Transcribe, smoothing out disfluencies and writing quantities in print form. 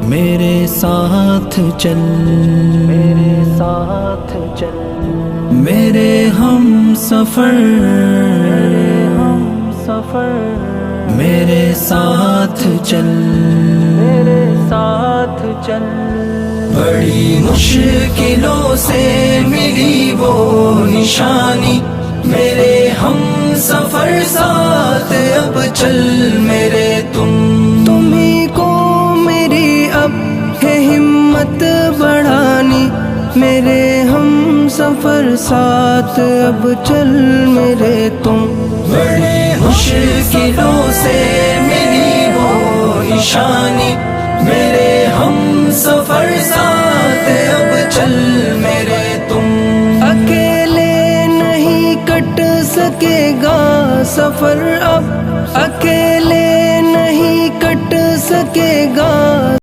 میرے ساتھ چل، میرے ساتھ چل، میرے ہم سفر، میرے ہم سفر، میرے ساتھ چل، میرے ساتھ چل۔ بڑی مشکلوں سے ملی وہ نشانی، میرے ہم سفر ساتھ اب چل میرے تمہیں کو میری اب ہے ہمت بڑھانی، میرے ہم سفر ساتھ اب چل میرے تم۔ بڑی مشکلوں سے ملی وہ نشانی، میرے ہم سفر ساتھ اب چل میرے تم۔ اکیلے نہیں کٹ سکے گا سفر اب، اکیلے